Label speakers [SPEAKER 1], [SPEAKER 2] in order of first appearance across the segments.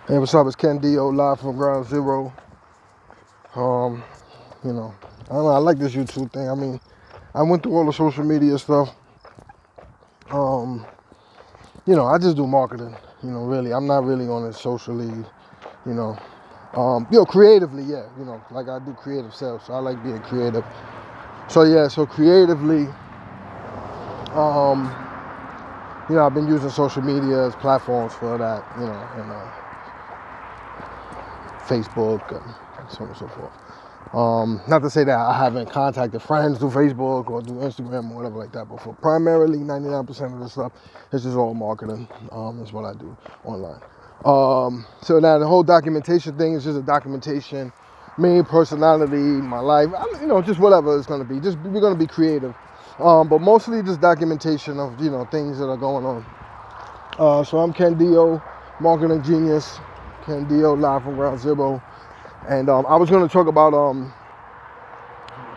[SPEAKER 1] Hey, what's up? It's Ken Deo, live from Ground Zero. You know, I don't know. I like this YouTube thing. I mean, I went through all the social media stuff. I just do marketing. Really, I'm not really on it socially. You know, creatively, yeah. Like I do creative sales, so I like being creative. So yeah, so creatively, I've been using social media as platforms for that. And Facebook and so on and so forth. Not to say that I haven't contacted friends through Facebook or through Instagram or whatever like that, but for primarily 99% of the stuff, it's just all marketing. That's what I do online. So now the whole documentation thing is just a documentation, me, personality, my life, just whatever it's going to be. Just we're going to be creative, but mostly just documentation of things that are going on. So I'm Ken Deo, marketing genius. Ken Deo, live from Ground Zero. And I was going to talk about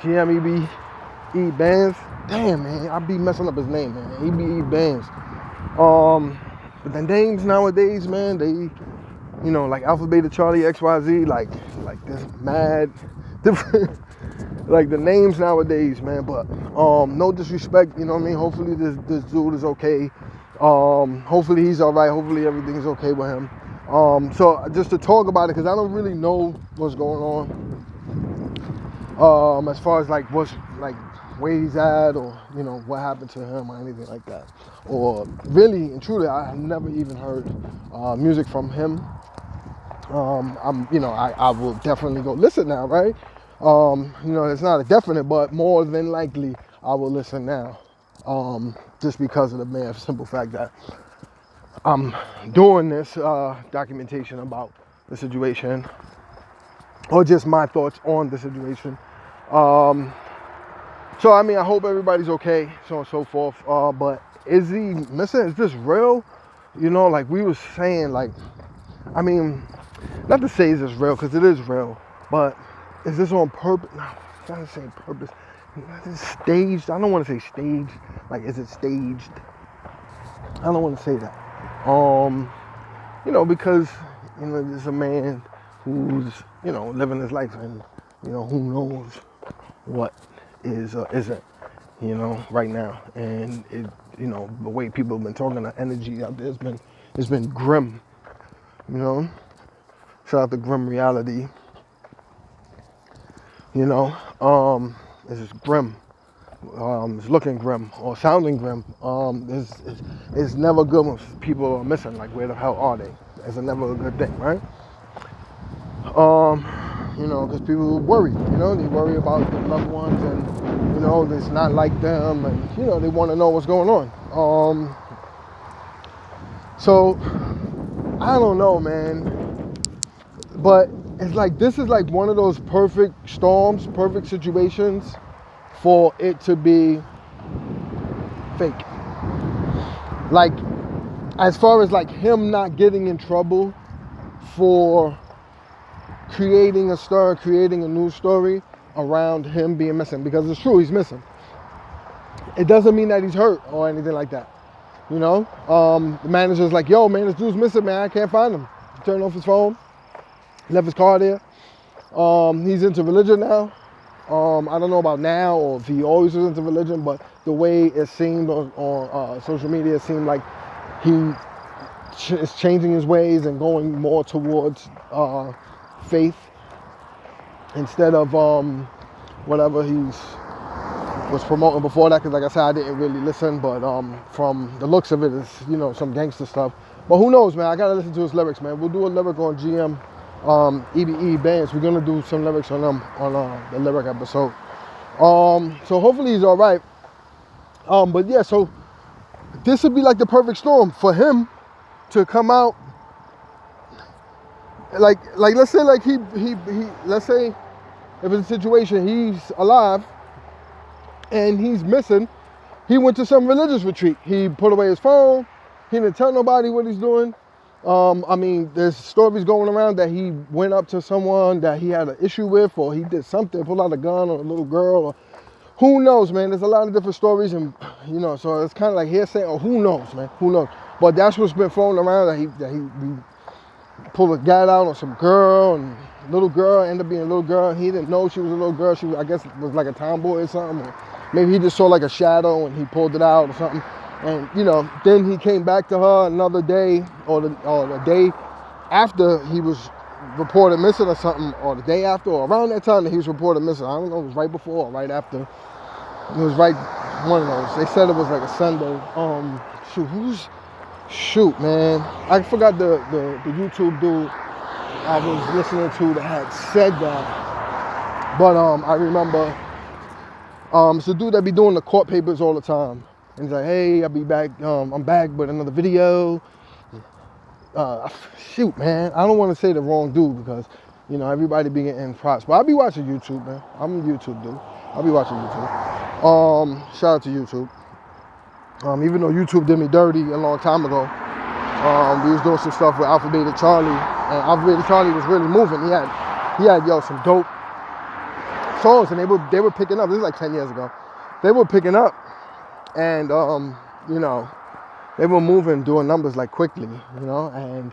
[SPEAKER 1] EBE Bands. Damn, man, I be messing up his name, man. EBE Bands. But the names nowadays, man, they, like Alpha, Beta, Charlie, XYZ, like this mad different, like the names nowadays, man. But no disrespect, you know what I mean? Hopefully this dude is okay. Hopefully he's all right. Hopefully everything's okay with him. So just to talk about it, because I don't really know what's going on, as far as like what's like where he's at, or what happened to him or anything like that. Or really and truly, I have never even heard music from him. I will definitely go listen now, right? It's not a definite, but more than likely I will listen now, just because of the mere simple fact that I'm doing this documentation about the situation, or just my thoughts on the situation. So I mean, I hope everybody's okay, so on and so forth. But is he missing? Is this real? Like we was saying, like, I mean, not to say is this real, because it is real, but is this on purpose? No, I'm not saying purpose. Is it staged? I don't want to say staged. Like, is it staged? I don't want to say that. Because, there's a man who's, living his life, and, who knows what is or isn't, right now. And it, the way people have been talking, the energy out there it's been grim, Shout out to Grim Reality, it's just grim. It's looking grim or sounding grim. It's never good when people are missing. Like, where the hell are they? It's never a good thing, right? Because people worry. They worry about their loved ones, and it's not like them, and they want to know what's going on. So I don't know, man. But it's like this is like one of those perfect storms, perfect situations for it to be fake. Like, as far as like him not getting in trouble for creating a story, creating a news story around him being missing, because it's true, he's missing. It doesn't mean that he's hurt or anything like that. The manager's like, yo, man, this dude's missing, man, I can't find him. He turned off his phone, left his car there. He's into religion now. I don't know about now or if he always was into religion, but the way it seemed on social media, it seemed like he is changing his ways and going more towards faith instead of whatever he's was promoting before that. Because like I said, I didn't really listen, but from the looks of it, it's some gangster stuff. But who knows, man? I gotta listen to his lyrics, man. We'll do a lyric on GM. EBE Bands. We're gonna do some lyrics on them on the lyric episode. So hopefully he's all right. But yeah, so this would be like the perfect storm for him to come out. Like let's say like he let's say if it's a situation he's alive and he's missing, he went to some religious retreat. He put away his phone. He didn't tell nobody what he's doing. I mean, there's stories going around that he went up to someone that he had an issue with, or he did something, pulled out a gun on a little girl, or who knows, man. There's a lot of different stories, and so it's kind of like hearsay, or who knows, man, who knows. But that's what's been floating around, that pulled a gat out on some girl, and little girl ended up being a little girl. He didn't know she was a little girl. She was, I guess, was like a tomboy or something. Or maybe he just saw like a shadow and he pulled it out or something. And you know, then he came back to her another day, or the day after he was reported missing or something, or the day after, or around that time that he was reported missing. I don't know, it was right before or right after. It was right, one of those. They said it was like a Sunday. Shoot, man. I forgot the YouTube dude I was listening to that had said that. But I remember it's a dude that be doing the court papers all the time. And he's like, hey, I'll be back. I'm back with another video. Shoot, man. I don't want to say the wrong dude because, you know, everybody be getting props. But I'll be watching YouTube, man. I'm a YouTube dude. I'll be watching YouTube. Shout out to YouTube. Even though YouTube did me dirty a long time ago, we was doing some stuff with Alpha Beta Charlie, and Alpha Beta Charlie was really moving. He had some dope songs, and they were picking up. This is like 10 years ago. They were picking up, and you know, they were moving, doing numbers like quickly, you know, and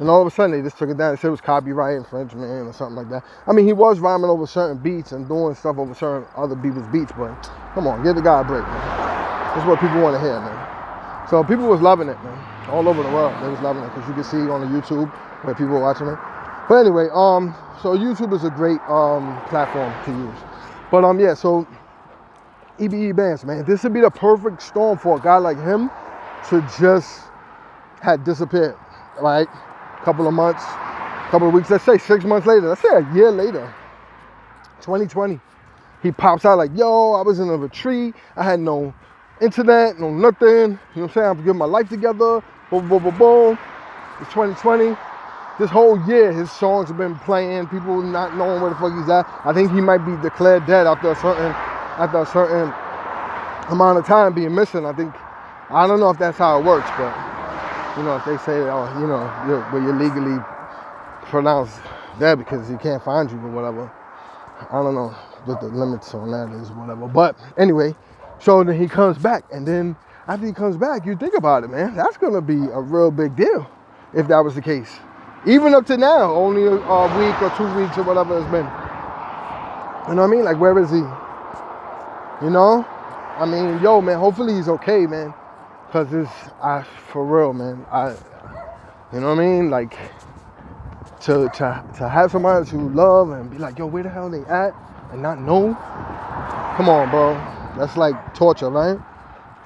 [SPEAKER 1] all of a sudden they just took it down. They said it was copyright infringement or something like that. I mean, he was rhyming over certain beats and doing stuff over certain other people's beats, but come on, give the guy a break, man. That's what people want to hear, man. So people was loving it, man. All over the world, they was loving it, because you can see on the YouTube where people were watching it. But anyway, so YouTube is a great platform to use. But yeah, so EBE Bands, man, this would be the perfect storm for a guy like him to just have disappeared, right? Couple of months, couple of weeks, let's say 6 months later, let's say a year later, 2020, he pops out like, yo, I was in a retreat, I had no internet, no nothing, you know what I'm saying, I'm getting my life together, boom, boom, boom, boom. It's 2020. This whole year, his songs have been playing, people not knowing where the fuck he's at. I think he might be declared dead after a certain amount of time being missing. I don't know if that's how it works, but you know, if they say, oh, you know, you're legally pronounced dead because he can't find you or whatever. I don't know what the limits on that is, whatever. But anyway, so then he comes back, and then after he comes back, you think about it, man, that's gonna be a real big deal if that was the case. Even up to now, only a week or 2 weeks or whatever it's been. You know what I mean? Like, where is he? You know? I mean, yo, man, hopefully he's okay, man. Because for real, man, you know what I mean? Like, to have somebody to love and be like, yo, where the hell they at? And not know? Come on, bro. That's like torture, right?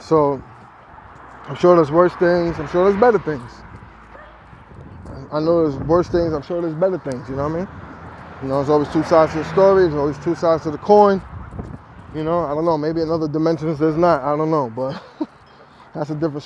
[SPEAKER 1] So, I'm sure there's worse things. I'm sure there's better things. I know there's worse things. I'm sure there's better things. You know what I mean? You know, there's always two sides to the story. There's always two sides to the coin. You know, I don't know. Maybe in other dimensions there's not. I don't know. But that's a different story.